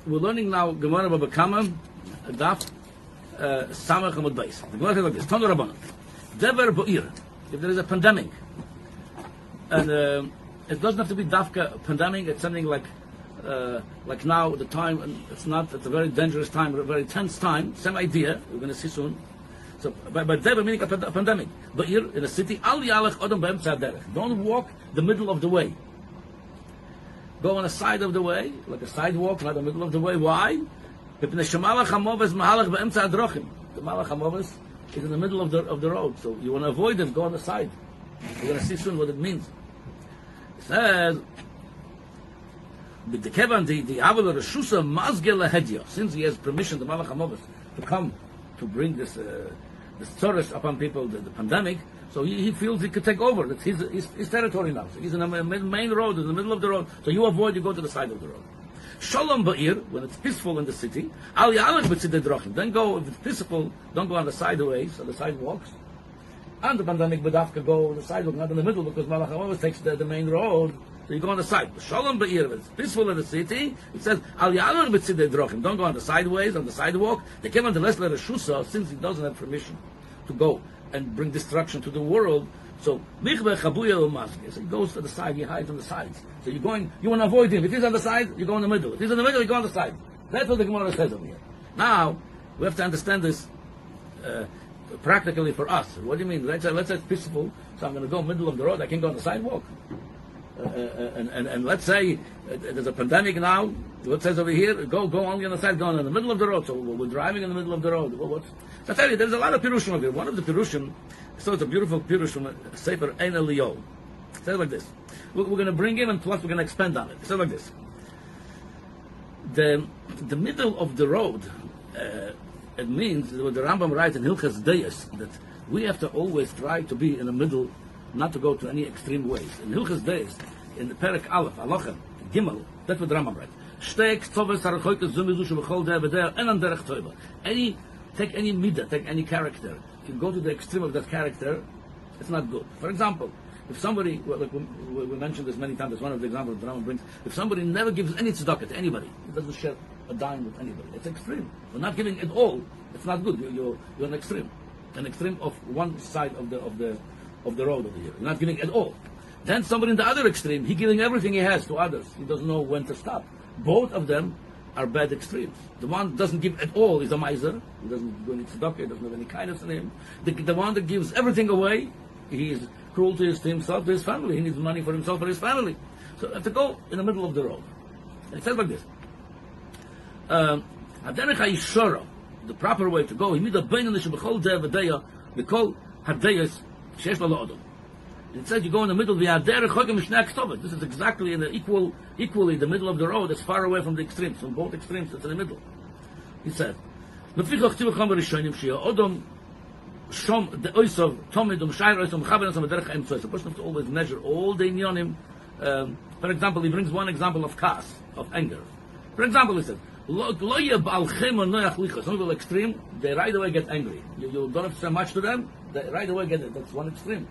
we're learning now Gemara Baba Kama, Daf Samach Amud Beis. The Gemara says like this: Tanu Rabbanan, Dever Bo'ir. If there is a pandemic, and it doesn't have to be Dafka pandemic. It's something like now the time, and it's not. It's a very dangerous time, a very tense time. Same idea. We're going to see soon. So, but Dever meaning a pandemic. Bo'ir in a city. Al Yalech Odom Be'emtza Derech. Don't walk the middle of the way. Go on the side of the way, like a sidewalk, not the middle of the way. Why? The Malach HaMoves is in the middle of the road, so you want to avoid them. Go on the side. We're going to see soon what it means. It says, since he has permission, the Malach HaMoves, to come to bring this tourist upon people, the pandemic. So he feels he could take over. It's his territory now. So he's in the main road, in the middle of the road. So you avoid, you go to the side of the road. Shalom Ba'ir, when it's peaceful in the city. Al Ya'alech B'tzidei Drachim. Then go, if it's peaceful, don't go on the sideways, on the sidewalks. And the pandemic B'dafka go on the sidewalk, not in the middle, because Malach always takes the main road. So you go on the side. Shalom Ba'ir, if it's peaceful in the city, it says, Al Ya'alech B'tzidei Drachim. Don't go on the sideways, on the sidewalk. They came on the Lesler Shusa, since he doesn't have permission to go and bring destruction to the world. So he goes to the side, he hides on the sides. So you want to avoid him. If he's on the side, you go in the middle. If he's in the middle, you go on the side. That's what the Gemara says over here. Now, we have to understand this practically for us. What do you mean? Let's say it's peaceful, so I'm going to go middle of the road, I can go on the sidewalk. And let's say there's a pandemic now. What says over here? Go only on the side, go in the middle of the road. So we're driving in the middle of the road. So I tell you, there's a lot of pirushim over here. One of the pirushim, so it's a beautiful pirush from Sefer Ein Yaakov. It says like this. We're going to bring him, and plus we're going to expand on it. It says like this. The middle of the road, it means what the Rambam writes in Hilchas Deis, that we have to always try to be in the middle, not to go to any extreme ways. In Hilchas Deis, in the Perek Aleph, Alocha, Gimel, that's what the Rambam writes. Take any midah, take any character. If you go to the extreme of that character, it's not good. For example, if somebody, like we mentioned this many times, it's one of the examples the Rambam brings, if somebody never gives any tzedakah to anybody, he doesn't share a dime with anybody, it's extreme. We're not giving at all, it's not good. You're an extreme of one side of the road over here. You're not giving at all. Then somebody in the other extreme, he's giving everything he has to others. He doesn't know when to stop. Both of them are bad extremes. The one that doesn't give at all is a miser. He doesn't do any tzedakah, he doesn't have any kindness in him. The one that gives everything away, he is cruel to himself, to his family. He needs money for himself, for his family. So you have to go in the middle of the road. And it says like this. Haderech ha'yishara, the proper way to go, he made a bein and shebechol deh v'deya, v'kol hadeyas sheyesh lo la'odom. It says you go in the middle. This is exactly in the equally the middle of the road. It's far away from the extremes, from both extremes. It's in the middle. He said, a person has to always measure all the inyanim. For example, he brings one example of kas, of anger. For example, he said, some people extreme, they right away get angry. You don't have to say much to them, they right away get it. That's one extreme.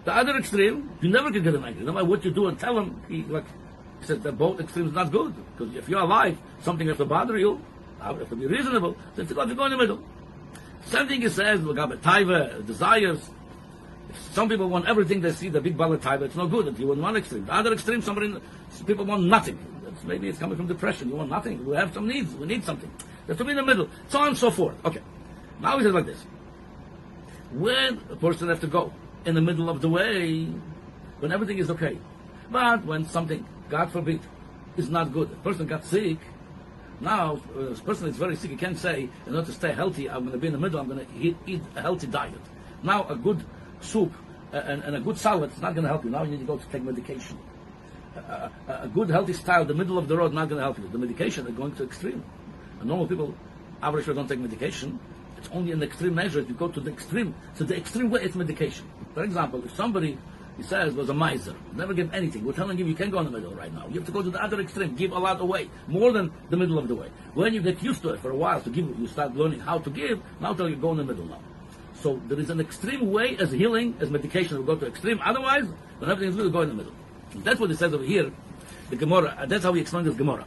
The other extreme, you never can get him angry. No matter what you do and tell him, he said that both extremes not good. Because if you're alive, something has to bother you. You have to be reasonable. So you have to go in the middle. Same thing he says, taiva, desires. If some people want everything they see, the big ball of taiva, it's no good. If you want one extreme. The other extreme, people want nothing. Maybe it's coming from depression. You want nothing. We have some needs. We need something. That's to be in the middle. So on and so forth. Okay. Now he says like this. When a person has to go in the middle of the way, when everything is okay. But when something, God forbid, is not good, a person got sick, now, this person is very sick, he can't say, in order to stay healthy, I'm going to be in the middle, I'm going to eat a healthy diet. Now, a good soup and a good salad is not going to help you. Now you need to go to take medication. A good healthy style, the middle of the road, not going to help you. The medication, they're going to extreme. And normal people, average people don't take medication. It's only an extreme measure if you go to the extreme. So the extreme way is medication. For example, if somebody, he says, was a miser, never give anything, we're telling him you can't go in the middle right now. You have to go to the other extreme, give a lot away, more than the middle of the way. When you get used to it for a while, to give, you start learning how to give, now till you go in the middle now. So there is an extreme way as healing, as medication will go to extreme. Otherwise, when everything is good, go in the middle. And that's what it says over here, the Gemara. That's how we explain this Gemara.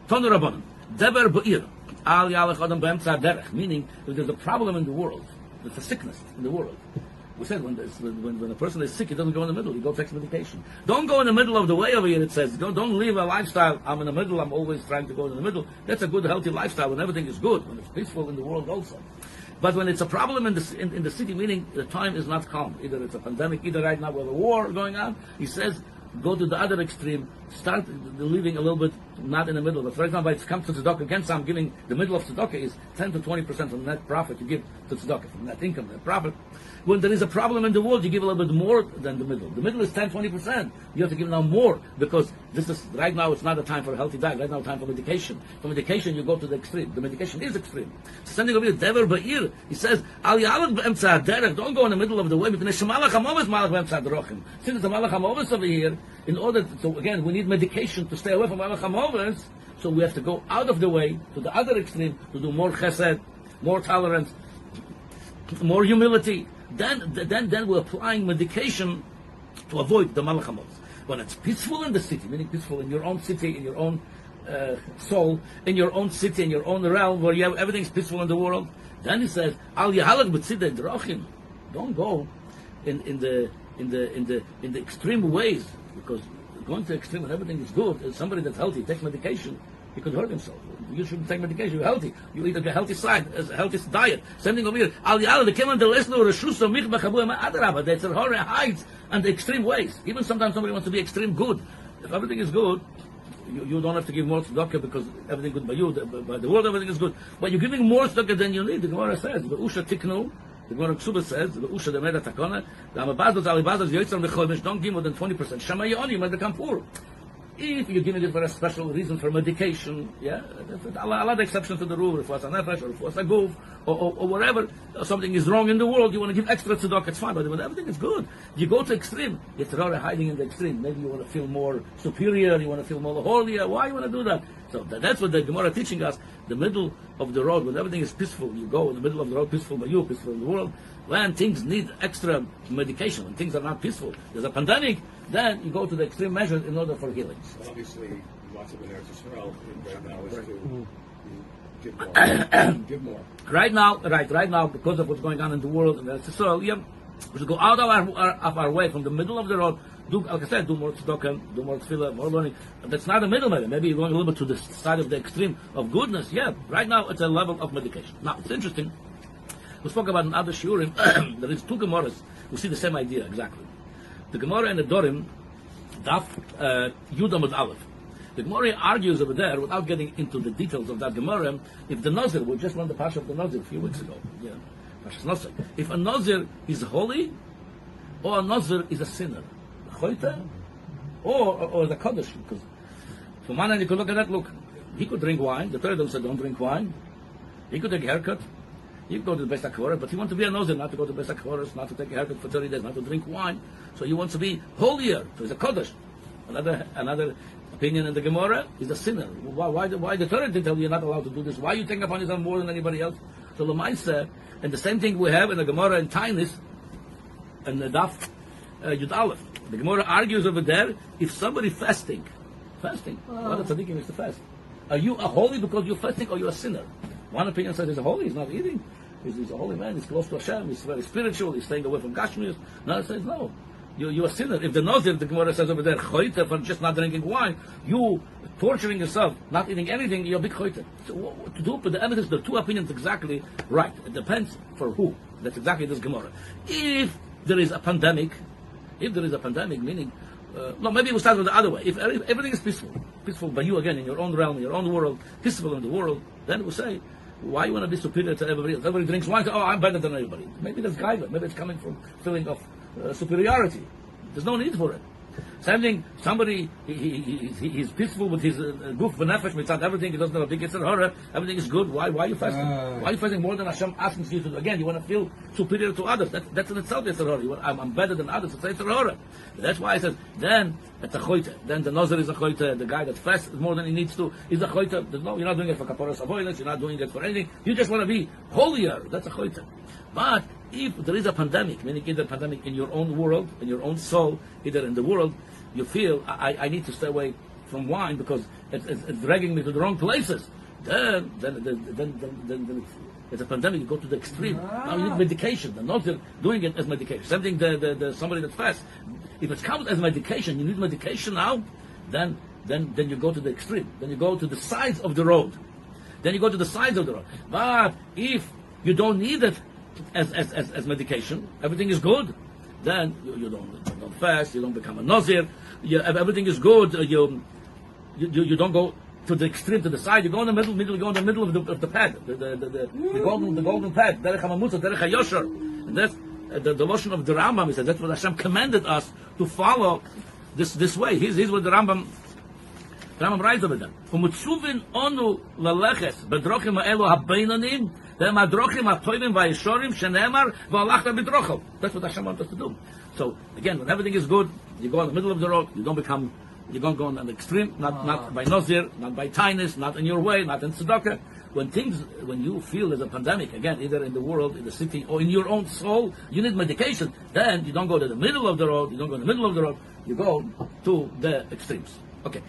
Tonu Rabbanon. Deber Ba'ir. Al Yalech Adam B'emtza Derech. Meaning, if there's a problem in the world, there's a sickness in the world. We said when a person is sick, he doesn't go in the middle. He goes takes medication. Don't go in the middle of the way over here. It says don't live a lifestyle. I'm in the middle. I'm always trying to go in the middle. That's a good, healthy lifestyle when everything is good, when it's peaceful in the world also. But when it's a problem in the city, meaning the time is not calm. Either it's a pandemic, either right now we have a war going on. He says go to the other extreme. Start living a little bit not in the middle. But for example, if it comes to tzedakah, again, so I'm giving the middle of tzedakah is 10 to 20% from net profit you give to tzedakah, from net income, net profit. When there is a problem in the world, you give a little bit more than the middle. The middle is 10, 20%. You have to give now more because this is right now. It's not a time for a healthy diet. Right now, time for medication. For medication, you go to the extreme. The medication is extreme. So something over here, Dever Ba'ir. He says, Al Yalech B'emtza Derech. Don't go in the middle of the way. Since it's the Malach Hamovis over here, in order so again, we need medication to stay away from Malach Hamovis. So we have to go out of the way to the other extreme to do more chesed, more tolerance, more humility. Then we're applying medication to avoid the Malach Hamovis. When it's peaceful in the city, meaning peaceful in your own city, in your own soul, in your own city, in your own realm, where you have everything's peaceful in the world, then he says, Al Yahalach B'tzidei Drachim. Don't go in the extreme ways, because going to extreme when everything is good, somebody that's healthy takes medication, he could hurt himself. You shouldn't take medication. You're healthy. You eat a healthy side, a healthy diet. Same thing over here. Al Yalech, the Keman, the Lesno, Reshusa, Michba, Chabu, Adarabah. That's a horror hides and the extreme ways. Even sometimes somebody wants to be extreme good. If everything is good, you don't have to give more tzedakah because everything good by you, by the world, everything is good. But you're giving more tzedakah than you need. The Gemara says, Usha Tiknu, the Gemara Ksuba says, Usha Demeda Takona, the Amabazos, Alibazos, Yoitzar, Mechomish, don't give more than 20%. Shama Yoni, might become poor. If you're giving it for a special reason, for medication, yeah, a lot of exceptions to the rule, if it's a nefesh, or if it's a goof, or whatever, something is wrong in the world, you want to give extra tzedakah, it's fine, but when everything is good, you go to extreme, it's rather hiding in the extreme. Maybe you want to feel more superior, you want to feel more holier, why you want to do that? So that's what the Gemara teaching us, the middle of the road, when everything is peaceful, you go in the middle of the road, peaceful by you, peaceful in the world. When things need extra medication, when things are not peaceful, there's a pandemic, then you go to the extreme measures in order for healing. Well, obviously, lots of Eretz Yisrael right now is to give more. Right now, because of what's going on in the world in Eretz Yisrael, yeah, we should go out of our way from the middle of the road. Like I said, do more tzedakah, do more tefillah, more learning. That's not a middle maybe. Maybe you're going a little bit to the side of the extreme of goodness. Yeah, right now it's a level of medication. Now it's interesting. We spoke about in other shiurim. There is two Gemaras. We see the same idea exactly. The Gemara and the Dorim, Daf Yud Amud Aleph. The Gemara argues over there, without getting into the details of that Gemara, if the Nazir, we just learned the Pasha of the Nazir a few weeks ago. Yeah, Pasha's Nazir. If a Nazir is holy, or a Nazir is a sinner, Choyte, or the Kaddish, because from one end you could look at that. Look, he could drink wine. The Torah said don't drink wine. He could take a haircut. You go to the Beis HaKvoros, but you want to be a Nazir, not to go to the Beis HaKvoros, not to take a haircut for 30 days, not to drink wine. So you want to be holier. So he's a Kodesh. Another opinion in the Gemara is a sinner. Why the Torah didn't tell you you're not allowed to do this? Why are you taking upon yourself more than anybody else? So Lamaisa, and the same thing we have in the Gemara in Tainis, and the Daf Yud Aleph. The Gemara argues over there, if somebody fasting, what a tzaddikim is to fast. Are you a holy because you're fasting, or you're a sinner? One opinion says he's a holy, he's not eating. He's a holy man, he's close to Hashem, he's very spiritual, he's staying away from Gashmius. Another says, no, you're a sinner. If the Nazir, the Gemara says over there, choyte for just not drinking wine, you torturing yourself, not eating anything, you're a big choyte. So what to do? But the evidence, the two opinions exactly right. It depends for who. That's exactly this Gemara. If there is a pandemic, meaning, no, maybe we'll start with the other way. If everything is peaceful by you again, in your own realm, in your own world, peaceful in the world, then we'll say, why you want to be superior to everybody else? Everybody drinks wine, I'm better than everybody. Maybe that's gaiva. Maybe it's coming from feeling of superiority. There's no need for it. Same thing, somebody, he's peaceful with his goof v'nefesh, mitzad everything, he doesn't have a big yitzhak hara, everything is good. Why are you fasting? Why are you fasting more than Hashem asking you to do? Again, you want to feel superior to others. That's in itself yitzhak hara. I'm better than others, it's yitzhak hara. That's why I said, then it's a choyte. Then the Nazir is a choyte. The guy that fasts more than he needs to is a choyte. You're not doing it for kaparas avoidance, you're not doing it for anything. You just want to be holier. That's a choyte. But if there is a pandemic, meaning either pandemic in your own world, in your own soul, either in the world, you feel, I need to stay away from wine because it's dragging me to the wrong places. Then it's a pandemic. You go to the extreme. Now you need medication. They're not doing it as medication. Same thing. The somebody that fasts. If it counts as medication, you need medication now. Then you go to the extreme. Then you go to the sides of the road. Then you go to the sides of the road. But if you don't need it as medication, everything is good. Then you don't fast. You don't become a nazir. Everything is good. You don't go to the extreme, to the side. You go in the middle. You go in the middle of the pad, the golden pad. Derech hamamutza, derech hayosher. And that's the lashon of the Rambam. He said that's what Hashem commanded us to follow this way. Here's what the Rambam writes over there. Umutzuvin onu laleches bedrochim ha'elu habeinanim them adrochim ha'toivim va'yeshorim shenemar v'alachta b'drochel. That's what Hashem wants us to do. So again, when everything is good, you go in the middle of the road. You don't go on the extreme, not by nazir, not by tinus, not in your way, not in tzedakah. When you feel there's a pandemic, again, either in the world, in the city, or in your own soul, you need medication. Then you don't go to the middle of the road. You don't go in the middle of the road. You go to the extremes. Okay.